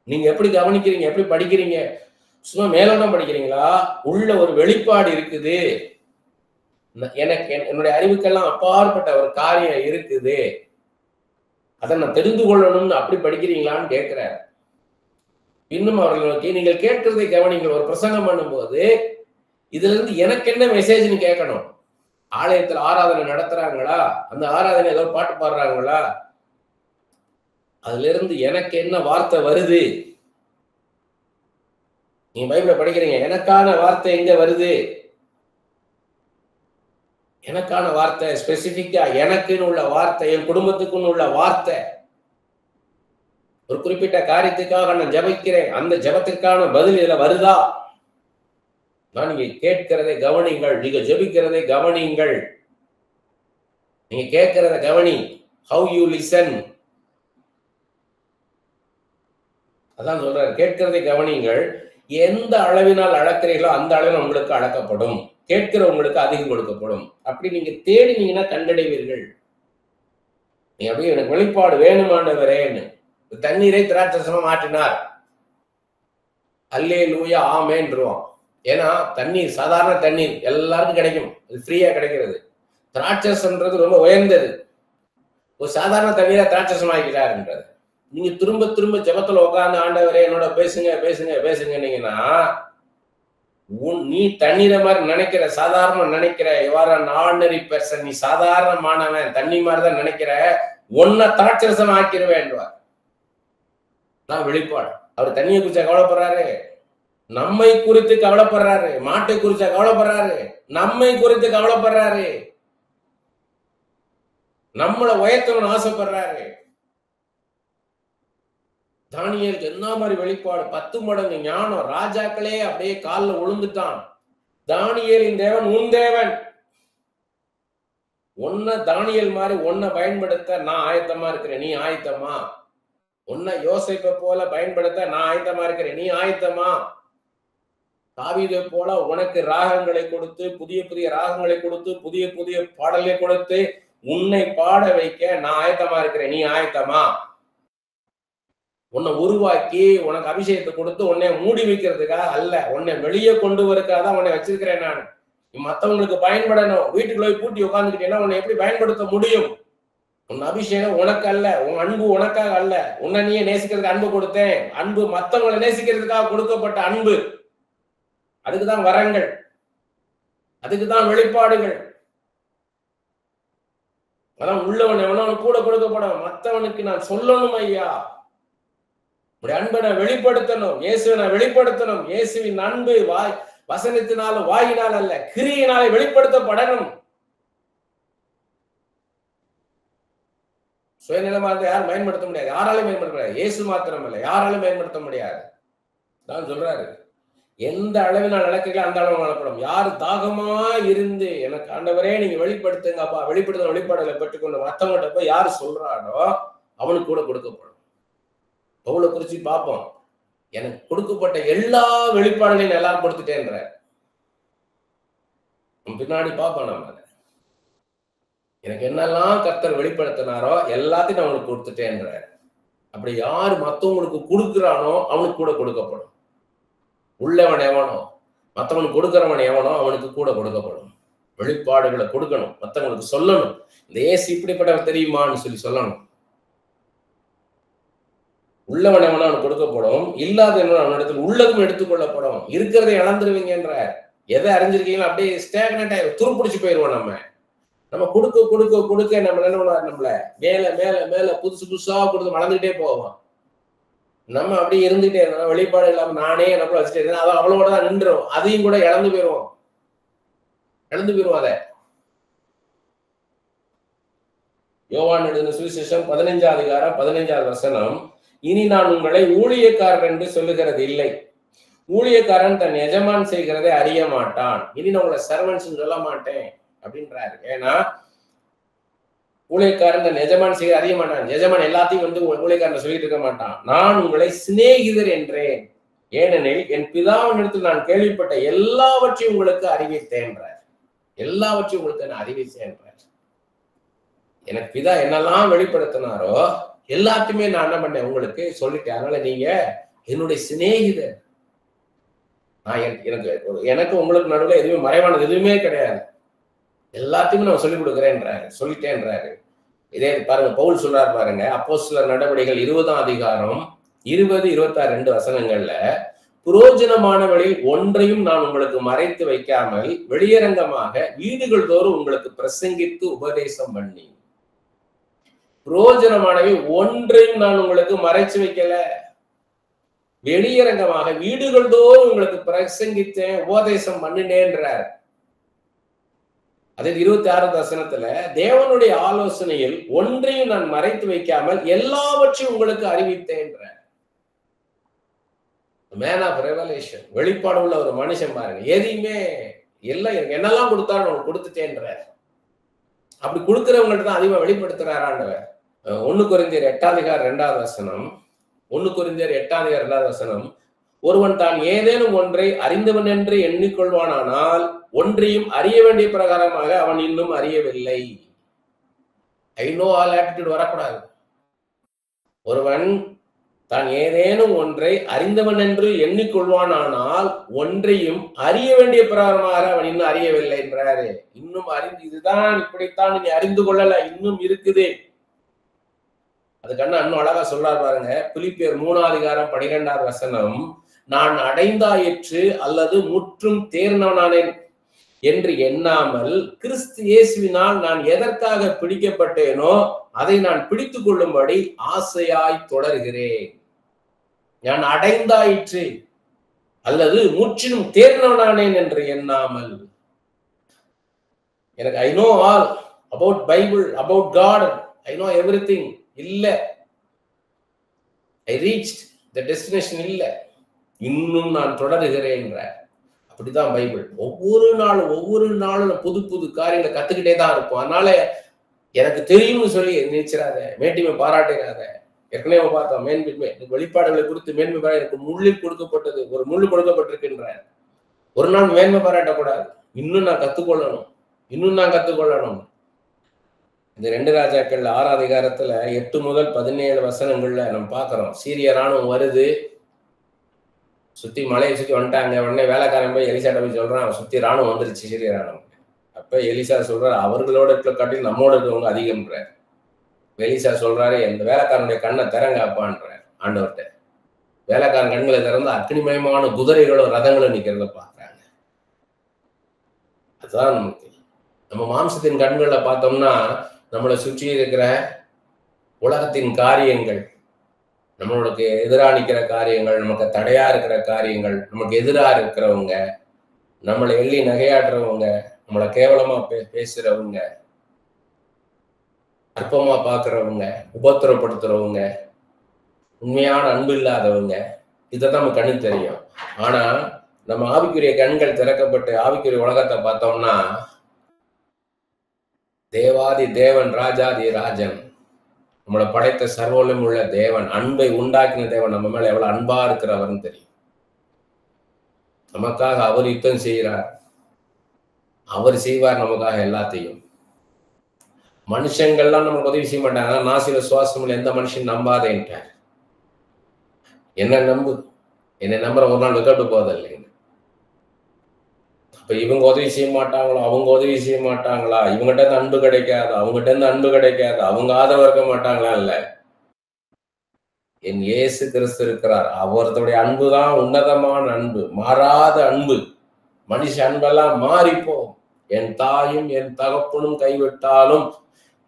நீங்க எப்படி கவனிக்கிறீங்க, எப்படி படிக்கிறீங்க? சும்மா மேலோட்டம் படிக்கிறீங்களா? உள்ள ஒரு வெளிப்பாடு இருக்குது, எனக்கு என்னுடைய அறிவுக்கெல்லாம் அப்பாற்பட்ட ஒரு காரியம் இருக்குது, அதை நான் தெரிந்து கொள்ளணும்னு அப்படி படிக்கிறீங்களான்னு கேட்கிறார். இன்னும் அவர்கள் நோக்கி, நீங்கள் கேட்கிறதை கவனிங்கள். ஒரு பிரசங்கம் பண்ணும்போது இதுல இருந்து எனக்கு என்ன மெசேஜ்னு கேட்கணும். ஆலயத்துல ஆராதனை நடத்துறாங்களா, அந்த ஆராதனை ஏதோ பாட்டு பாடுறாங்களா, அதுல இருந்து எனக்கு என்ன வார்த்தை வருது? நீங்க பைபிளை படிக்கிறீங்க, எனக்கான வார்த்தை எங்க வருது? எனக்கான வார்த்தை ஸ்பெசிபிக்கா எனக்குன்னு உள்ள வார்த்தை, என் குடும்பத்துக்குன்னு உள்ள வார்த்தை, ஒரு குறிப்பிட்ட காரியத்துக்காக நான் ஜெபிக்கிறேன், அந்த ஜெபத்திற்கான பதில் இதுல வருதா? நான் நீங்க கேட்கிறதை கவனிங்கள், நீங்க ஜெபிக்கிறதை கவனிங்கள். நீங்க கேட்கிறத கவனி. How you listen. அதான் சொல்றாரு, கேட்கிறதை கவனிங்கள். எந்த அளவினால் அளக்கிறீர்களோ அந்த அளவில் உங்களுக்கு அளக்கப்படும், கேட்கிறவங்களுக்கு அதிகம் கொடுக்கப்படும். அப்படி நீங்க தேடினீங்கன்னா கண்டடைவீர்கள். நீ அப்படியே எனக்கு வெளிப்பாடு வேணுமாண்டவரேன்னு தண்ணீரை திராட்சரசமா மாற்றினார். அல்லேலூயா ஆமென்றுவான். ஏன்னா தண்ணீர் சாதாரண தண்ணீர் எல்லாருக்கும் கிடைக்கும், அது ஃப்ரீயா கிடைக்கிறது. திராட்சரசம்ன்றது ரொம்ப உயர்ந்தது. ஒரு சாதாரண தண்ணீரை திராட்சரசம் ஆக்கிட்டாருன்றது. நீங்க திரும்ப திரும்ப ஜெபத்துல உட்கார்ந்து ஆண்டவரே என்னோட பேசுங்க பேசுங்க பேசுங்கன்னீங்கன்னா, நீ தண்ணீரை மாதிரி நினைக்கிற, சாதாரண நினைக்கிற, எவ்வாறு ஆர்டினரி பெர்சன், நீ சாதாரணமானவன், தண்ணி மாதிரிதான் நினைக்கிற, ஒன்ன திராட்சரசம் ஆக்கிடுவேன்வார். நான் வெளிப்பாடு. அவர் தண்ணியை குறிச்சா கவலைப்படுறாரு, நம்மை குறித்து கவலைப்படுறாரு. மாட்டை குறிச்சா கவலைப்படுறாரு, நம்மை குறித்து கவலைப்படுறாரு. நம்மளை உயர்த்தணும்னு ஆசைப்படுறாரு. தானியேலுக்கு என்ன மாதிரி வெளிப்பாடு, 10 மடங்கு ஞானம். ராஜாக்களே அப்படியே காலில் விழுந்துட்டான். தானியேலின் தேவன் உன் தேவன். உன்னை தானியேல் மாதிரி உன்னை பயன்படுத்த நான் ஆயத்தமா இருக்கிறேன், நீ ஆயத்தமா? உன்னை யோசேப்பை போல பயன்படுத்த நான் ஆயத்தமா இருக்கிறேன், நீ ஆயத்தமா? தாவீதை போல உனக்கு ராகங்களை கொடுத்து, புதிய புதிய ராகங்களை கொடுத்து, புதிய புதிய பாடலை கொடுத்து உன்னை பாட வைக்க நான் ஆயத்தமா இருக்கிறேன், நீ ஆயத்தமா? உன்னை உருவாக்கி உனக்கு அபிஷேகத்தை கொடுத்து உன்னை மூடி வைக்கிறதுக்காக அல்ல, உன்னை வெளியே கொண்டு வரக்காக தான் உன்னை வச்சிருக்கிறேன் நான். நீ மற்றவங்களுக்கு பயன்படணும். வீட்டுக்குள்ள போய் பூட்டி உட்காந்துக்கிட்டேன்னா உன்னை எப்படி பயன்படுத்த முடியும்? உன் அபிஷேகம் உனக்கு அல்ல, உன் அன்பு உனக்காக அல்ல. உன்னை நீயே நேசிக்கிறதுக்கு அன்பு கொடுத்தேன். அன்பு மற்றவங்களை நேசிக்கிறதுக்காக கொடுக்கப்பட்ட அன்பு. அதுக்குதான் வரங்கள், அதுக்குதான் வெளிப்பாடுகள். அதான் உள்ளவன் எவனவன் கூட கொடுக்கப்படும். மற்றவனுக்கு நான் சொல்லணும், ஐயா உடைய அன்பை நான் வெளிப்படுத்தணும், இயேசுவை நான் வெளிப்படுத்தணும். இயேசுவின் அன்பு வசனத்தினாலும் வாயினால் அல்ல, கிரியினாலே வெளிப்படுத்தப்படணும். சுயநலமா இருந்தா யாரும் பயன்படுத்த முடியாது, யாராலும் பயன்படுத்த முடியாது. இயேசு மாத்திரம் அல்ல, யாராலும் பயன்படுத்த முடியாது. தான் சொல்றாரு, எந்த அளவினால் நடக்கிறீங்களோ அந்த அளவு நடப்படும். யார் தாகமா இருந்து எனக்கு ஆண்டவரே நீங்க வெளிப்படுத்துங்கப்பா, வெளிப்படுத்த வெளிப்பாடுகளை பெற்றுக்கொண்டு மற்றவங்கிட்ட போய் யாரு சொல்றானோ அவனுக்கு கூட கொடுக்கப்படும். பவுலை குறிச்சு பார்ப்போம். எனக்கு கொடுக்கப்பட்ட எல்லா வெளிப்பாடுகளையும் எல்லாரும் கொடுத்துட்டேன்ற பின்னாடி பார்ப்போம். நம்ம எனக்கு என்னெல்லாம் கர்த்தர் வெளிப்படுத்தினாரோ எல்லாத்தையும் நான் அவனுக்கு கொடுத்துட்டேன்ற. அப்படி யாரு மற்றவங்களுக்கு கொடுக்குறானோ அவனுக்கு கூட கொடுக்கப்படும். உள்ளவன் எவனோ, மற்றவனுக்கு கொடுக்கிறவன் எவனோ அவனுக்கு கூட கொடுக்கப்படும். வெளிப்பாடுகளை கொடுக்கணும், மற்றவங்களுக்கு சொல்லணும். இந்த ஏசு இப்படிப்பட்டவர் தெரியுமான்னு சொல்லணும். உள்ளவன் எவனோ அவனுக்கு கொடுக்கப்படும், இல்லாத எவனோ அவனிடத்தில் உள்ளதும் எடுத்துக்கொள்ளப்படும். இருக்கிறதை இழந்துருவீங்கன்ற. எதை அறிஞ்சிருக்கீங்களோ அப்படியே ஸ்டேக்னட் ஆகி துருப்பிடிச்சு போயிடுவோம். நம்ம கொடுக்க கொடுக்க கொடுக்க நம்ம என்ன பண்ணுவார், நம்மள மேல மேல மேல புதுசு புதுசா கொடுத்து வளர்ந்துகிட்டே போவோம். நம்ம அப்படியே இருந்துகிட்டே இருந்தோம், வெளிப்பாடு இல்லாம நானே நம்மள வச்சுட்டே இருந்தேன், அதை அவ்வளோதான் நின்றுரும். அதையும் கூட இழந்து போயிடுவோம். அதை யோவான் எழுதின சுவிசேஷம் 15ஆம் அதிகாரம் 15ஆவது வசனம், இனி நான் உங்களை ஊழியக்காரர் என்று சொல்லுகிறது இல்லை, ஊழியக்காரன் தன் எஜமான் செய்கிறதை அறிய மாட்டான். இனி நான் உங்களை சர்வன்ஸ் சொல்ல மாட்டேன் அப்படின்றாரு. ஏன்னா ஊழியக்காரன் தன் எஜமான் செய்கிற அறிய மாட்டான். எஜமான் எல்லாத்தையும் ஊழியக்காரன் சொல்லிட்டு இருக்க மாட்டான். நான் உங்களை சிநேகிதர் என்றேன், ஏனெனில் என் பிதாவின் இடத்தில் நான் கேள்விப்பட்ட எல்லாவற்றையும் உங்களுக்கு அறிவித்தேன்றார். எல்லாவற்றையும் உங்களுக்கு நான் அறிவித்தேன்றார். எனக்கு பிதா என்னெல்லாம் வெளிப்படுத்தினாரோ எல்லாத்தையுமே நான் என்ன பண்ணேன் உங்களுக்கு சொல்லிட்டேன். அதனால நீங்க என்னுடைய சிநேகிதர். நான் எனக்கு உங்களுக்கு நடுவில் எதுவுமே மறைவானது எதுவுமே கிடையாது, எல்லாத்தையுமே நான் சொல்லிக் கொடுக்குறேன்றாரு, சொல்லிட்டேன்றாரு. இதே பாருங்க, பவுல் சொல்றாரு பாருங்க, அப்போஸ்தலர் நடவடிக்கைகள் 20ஆம் அதிகாரம் 20-26 வசனங்கள்ல, புரோஜனமானவழில் ஒன்றையும் நான் உங்களுக்கு மறைத்து வைக்காமல் வெளியரங்கமாக வீடுகள் தோறும் உங்களுக்கு பிரசங்கித்து உபதேசம் பண்ணி. புரோஜனமானவை ஒன்றையும் நான் உங்களுக்கு மறைச்சு வைக்கல, வெளியரங்கமாக வீடுகள் தோறும் உங்களுக்கு பிரசங்கித்தேன், உபதேசம் பண்ணினேன்றார். அதே 26 வசனத்துல, தேவனுடைய ஆலோசனையில் ஒன்றையும் நான் மறைத்து வைக்காமல் எல்லாவற்றையும் உங்களுக்கு அறிவித்தேன்ற. மேன் ஆஃப் ரெவலேஷன், வெளிப்பாடு உள்ள ஒரு மனுஷன் பாருங்க. எதையுமே எல்லாம் எனக்கு என்னெல்லாம் கொடுத்தாலும் கொடுத்துட்டேன்ற. அப்படி கொடுக்கிறவங்கள்ட்ட தான் அதிகமா வெளிப்படுத்துறார் ஆண்டவர். 1 கொரிந்தியர் 8:2 1 கொரிந்தியர் 8:2 ஒருவன் தான் ஏதேனும் ஒன்றை அறிந்தவன் என்று எண்ணிக்கொள்வானானால் ஒன்றையும் அறிய வேண்டிய பிரகாரமாக அவன் இன்னும் அறியவில்லை. ஐ நோ ஆல் ஆட்டிடியூட் வரக்கூடாது. ஒருவன் தான் ஏதேனும் ஒன்றை அறிந்தவன் என்று எண்ணிக்கொள்வானானால் ஒன்றையும் அறிய வேண்டிய பிரகாரமாக அவன் இன்னும் அறியவில்லை என்றாரு. இன்னும் அறிந்து இதுதான் இப்படித்தான் நீ அறிந்து கொள்ளல, இன்னும் இருக்குது. அதுக்கு இன்னும் அழகா சொல்றாரு பாருங்க. பிலிப்பியர் 3:12 நான் அடைந்தாயிற்று அல்லது முற்றும் தேர்ந்தவனானேன் என்று எண்ணாமல் கிறிஸ்து இயேசுவினால் நான் எதற்காக பிடிக்கப்பட்டேனோ அதை நான் பிடித்துக் கொள்ளும்படி ஆசையாய் தொடர்கிறேன். நான் அடைந்தாயிற்று அல்லது முற்றிலும் தேர்ந்தவனானேன் என்று எண்ணாமல். எனக்கு I know all about Bible, about God, I know everything இல்ல, ஐ ரீச்ட் தி டெஸ்டினேஷன் இல்ல, இன்னும் நான் தொடருகிறேன். அப்படிதான் பைபிள். ஒவ்வொரு நாளும் புது புது காரியங்களை கத்துக்கிட்டே தான் இருக்கும். அதனால எனக்கு தெரியும்னு சொல்லி நினைச்சிடாத, மேட்டிமை பாராட்டிடாத. ஏற்கனவே பார்த்தோம் மேன்மை வெளிப்பாடுகளை குறித்து மேன்மை பாராட்ட எனக்கு முள்ளில் கொடுக்கப்பட்டது, ஒரு முள்ளு கொடுக்கப்பட்டிருக்கின்ற. ஒரு நாள் மேன்மை பாராட்டக்கூடாது. இன்னும் நான் கத்துக்கொள்ளணும். இந்த 2 ராஜாக்கள் 6 8 முதல் 17 நம்ம பாக்குறோம். சீரிய ராணுவம் வருது, சுத்தி மலையை சுத்தி வந்துட்டாங்க. உடனே வேலைக்காரன் போய் எலிசாட்ட போய் சொல்றான், சுத்தி ராணுவம் வந்துருச்சு, சீரிய ராணுவம். அப்ப எலிசா சொல்றாரு, அவர்களோட காட்டிலும் நம்மோட இருக்கவங்க அதிகம்ன்றார். எலிசா சொல்றாரு, இந்த வேலைக்காரனுடைய கண்ணை திறங்காப்பான்றார் ஆண்டவர்கிட்ட. வேலைக்காரன் கண்களை திறந்து அக்னிமயமான குதிரைகளும் ரதங்களும் நிக்கிறத பாக்குறாங்க. அதுதான் நமக்கு. நம்ம மாம்சத்தின் கண்களை பார்த்தோம்னா நம்மளை சுற்றி இருக்கிற உலகத்தின் காரியங்கள், நம்மளுக்கு எதிராக நிற்கிற காரியங்கள், நமக்கு தடையா இருக்கிற காரியங்கள், நமக்கு எதிராக இருக்கிறவங்க, நம்மளை எள்ளி நகையாடுறவங்க, நம்மளை கேவலமா பேசுறவங்க, அற்பமா பாக்குறவங்க, உபத்திரப்படுத்துறவங்க, உண்மையான அன்பு இல்லாதவங்க, இதைதான் நம்ம கண்ணு தெரியும். ஆனா நம்ம ஆவிக்குரிய கண்கள் திறக்கப்பட்டு ஆவிக்குரிய உலகத்தை பார்த்தோம்னா தேவாதி தேவன், ராஜாதி ராஜன், நம்மளை படைத்த சர்வலம் உள்ள தேவன், அன்பை உண்டாக்கின தேவன் நம்ம மேல எவ்வளவு அன்பா இருக்கிறவர்னு தெரியும். நமக்காக அவர் யுத்தம் செய்கிறார், அவர் செய்வார் நமக்காக எல்லாத்தையும். மனுஷங்கள்லாம் நமக்கு உதவி செய்ய மாட்டாங்க. நாசில சுவாசம் எந்த மனுஷன் நம்பாதேன்ட்டார். என்ன நம்பு, என்னை நம்புற ஒரு நாள் விட்டு போதில்லைங்க. அப்ப இவங்க உதவி செய்ய மாட்டாங்களோ, அவங்க உதவி செய்ய மாட்டாங்களா, இவங்ககிட்ட இருந்து அன்பு கிடைக்காது, அவங்ககிட்ட இருந்து அன்பு கிடைக்காது, அவங்க ஆதரவு இருக்க மாட்டாங்களா? இல்ல, என் இயேசு கிறிஸ்து இருக்கிறார். அவருடைய அன்புதான் உன்னதமான அன்பு, மாறாத அன்பு. மனுஷ அன்பெல்லாம் மாறிப்போம். என் தாயும் என் தகப்பனும் கைவிட்டாலும்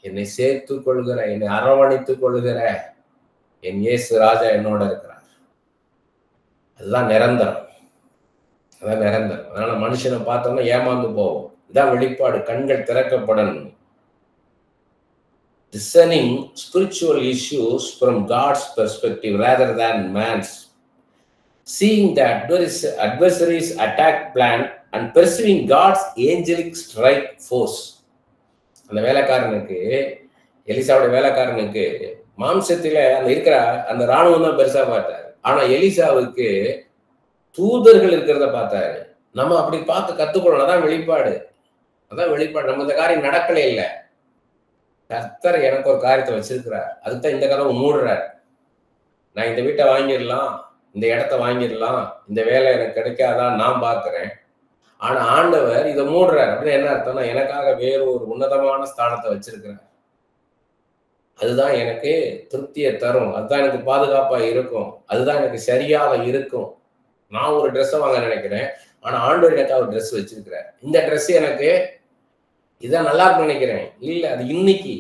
என்னை சேர்த்து கொள்கிற, என்னை அரவணைத்துக் கொள்கிற என் இயேசு ராஜா என்னோட இருக்கிறார். அதுதான் நிரந்தரம். அதனால மனுஷனை பார்த்தோம்னா ஏமாந்து போவோம். இதான் வெளிப்பாடு. கண்கள் திறக்கப்படணும். Discerning spiritual issues from God's perspective rather than man's. Seeing the adversary's attack plan and pursuing God's angelic strike force. அந்த வேலைக்காரனுக்கு, எலிசாவுடைய வேலைக்காரனுக்கு மாம்சத்தில அந்த இருக்கிற அந்த ராணுவம் தான் பெருசா பார்த்தாரு. ஆனா எலிசாவுக்கு தூதர்கள் இருக்கிறத பார்த்தாரு. நம்ம அப்படி பார்த்து கத்துக்கொள்ளணும். அதான் வெளிப்பாடு. நம்ம இந்த காரியம் நடக்கல இல்ல, கர்த்தர் எனக்கு ஒரு காரியத்தை வச்சிருக்கிறார். அதுதான் இந்த கதவை மூடுறார். நான் இந்த வீட்டை வாங்கிடலாம், இந்த இடத்த வாங்கிடலாம், இந்த வேலை எனக்கு கிடைக்காதான் நான் பார்க்கிறேன். ஆனா ஆண்டவர் இதை மூடுறார். அப்படின்னு என்ன அர்த்தம்னா, எனக்காக வேறு ஒரு உன்னதமான ஸ்தானத்தை வச்சிருக்கிறார். அதுதான் எனக்கு திருப்தியை தரும், அதுதான் எனக்கு பாதுகாப்பா இருக்கும், அதுதான் எனக்கு சரியாக இருக்கும். நான் ஒரு ட்ரெஸ்ஸை வாங்க நினைக்கிறேன், ஆனா ஆண்டவர் எனக்கு ஒரு ட்ரெஸ் வச்சிருக்கிறார். இந்த ட்ரெஸ் எனக்கு இதான் நல்லா இருக்குன்னு நினைக்கிறேன், இல்ல அது இன்னைக்கு.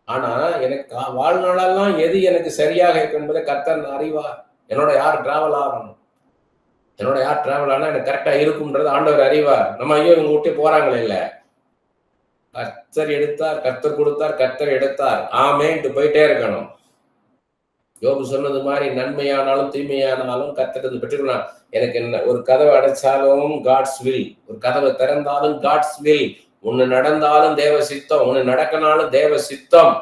ஆனா எனக்கு வாழ்நாளெல்லாம் எது எனக்கு சரியாக இருக்கு என்பதை கர்த்தர் அறிவார். என்னோட யார் டிராவல் ஆகணும், என்னோட யார் டிராவல் ஆனா எனக்கு கரெக்டா இருக்கும்ன்றது ஆண்டவர் அறிவார். நம்ம ஐயோ இவங்க விட்டு போறாங்களே இல்ல, கர்த்தர் எடுத்தார், கர்த்தர் கொடுத்தார், கர்த்தர் எடுத்தார், ஆமேன்ட்டு போயிட்டே இருக்கணும். யோபு சொன்னது மாதிரி நன்மையானாலும் தீமையானாலும் கர்த்தர் பெற்றுக்கணும். எனக்கு என்ன ஒரு கதவை அடைச்சாலும் காட்ஸ் வில், ஒரு கதவை திறந்தாலும் காட்ஸ் வில், ஒண்ணு நடந்தாலும் தேவ சித்தம், ஒண்ணு நடக்கனாலும் தேவ சித்தம்.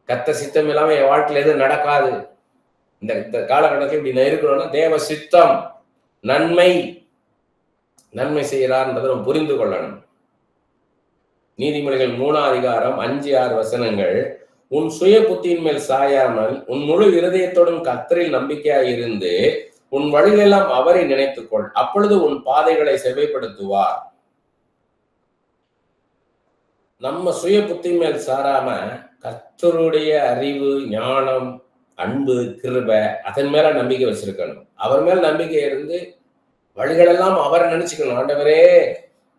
கத்த சித்தம் இல்லாம என் வாழ்க்கையில எதுவும் நடக்காது. இந்த காலகட்டத்தில் இப்படி இருக்கணும்னா தேவ சித்தம், நன்மை நன்மை செய்யறார்ன்றதை நம்ம புரிந்து கொள்ளணும். நீதிமொழிகள் 3ஆம் அதிகாரம் 5-6 வசனங்கள். உன் சுய புத்தியின் மேல் சாயாமல் உன் முழு இருதயத்தோடும் கர்த்தரில் நம்பிக்கையாய் இருந்து உன் வழிகளெல்லாம் அவரை நினைத்துக்கொள், அப்பொழுது உன் பாதைகளை செவ்வைப்படுத்துவார். நம்ம சுய புத்தி மேல் சாராம கர்த்தருடைய அறிவு, ஞானம், அன்பு, கிருபை அதன் மேல நம்பிக்கை வச்சிருக்கணும். அவர் மேல் நம்பிக்கை இருந்து வழிகளெல்லாம் அவரை நினைச்சுக்கணும். ஆண்டவரே,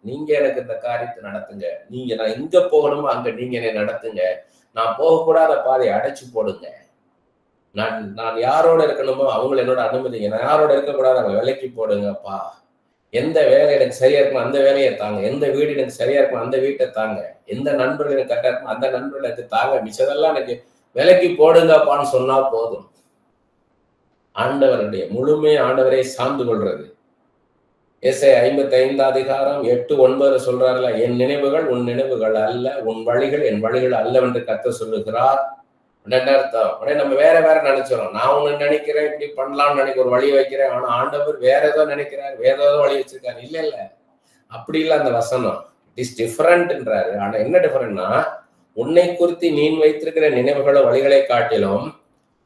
நீங்க எனக்கு இந்த காரியத்தை நடத்துங்க, நீங்க நான் எங்க போகணுமோ அங்க நீங்க என்னை நடத்துங்க, நான் போகக்கூடாத பாதையை அடைச்சு போடுங்க, நான் யாரோட இருக்கணுமோ அவங்களை என்னோட அனுமதிங்க, நான் யாரோட இருக்கக்கூடாது அவங்க விலைக்கு போடுங்கப்பா, எந்த வேலை எனக்கு சரியா இருக்கும் அந்த வேலையை தாங்க, எந்த வீடு எனக்கு சரியா இருக்கும் அந்த வீட்டை தாங்க, எந்த நண்பர்கள் எனக்கு கரெக்டா இருக்கும் அந்த நண்பர்கள் எனக்கு தாங்க, மிச்சதெல்லாம் எனக்கு விலைக்கு போடுங்கப்பான்னு சொன்னா போதும். ஆண்டவருடைய முழுமை ஆண்டவரை சார்ந்து கொள்றது. ஏசாயா 55ஆம் அதிகாரம் 8-9 சொல்றாருல, என் நினைவுகள் உன் நினைவுகள் அல்ல, உன் வழிகள் என் வழிகள் அல்ல என்று கர்த்தர் சொல்லுகிறார். என்ன அர்த்தம்? உடனே நம்ம வேற நினைச்சிடும். நான் ஒண்ணு நினைக்கிறேன், இப்படி பண்ணலாம்னு நினைக்க ஒரு வழி வைக்கிறேன், ஆனா ஆண்டவர் வேற ஏதோ நினைக்கிறார், வேற ஏதோ வழி வச்சிருக்காரு. இல்ல அப்படி இல்ல அந்த வசனம். இட் இஸ் டிஃபரண்ட்ன்றாரு. ஆனா என்ன டிஃபரண்ட்னா, உன்னை குறித்து நீ வைத்திருக்கிற நினைவுகளோ வழிகளை காட்டிலும்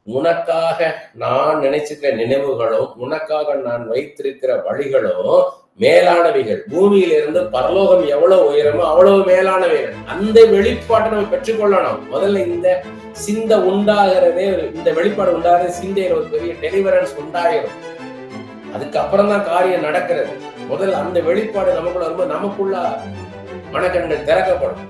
உனக்காக நான் நினைச்சிருக்கிற நினைவுகளும் உனக்காக நான் வைத்திருக்கிற வழிகளும் மேலானவைகள். பூமியிலிருந்து பரலோகம் எவ்வளவு உயரமோ அவ்வளவு மேலானவைகள். அந்த வெளிப்பாட்டை நம்ம பெற்றுக்கொள்ளணும். முதல்ல இந்த சிந்தை உண்டாகிறதே, இந்த வெளிப்பாடு உண்டாகிறது சிந்தையில ஒரு பெரிய டெலிவரன்ஸ் உண்டாயிரும். அதுக்கப்புறம் தான் காரியம் நடக்கிறது. முதல்ல அந்த வெளிப்பாடு நமக்குள்ள வரும்போது நமக்குள்ள மனக்கண்கள் திறக்கப்படும்.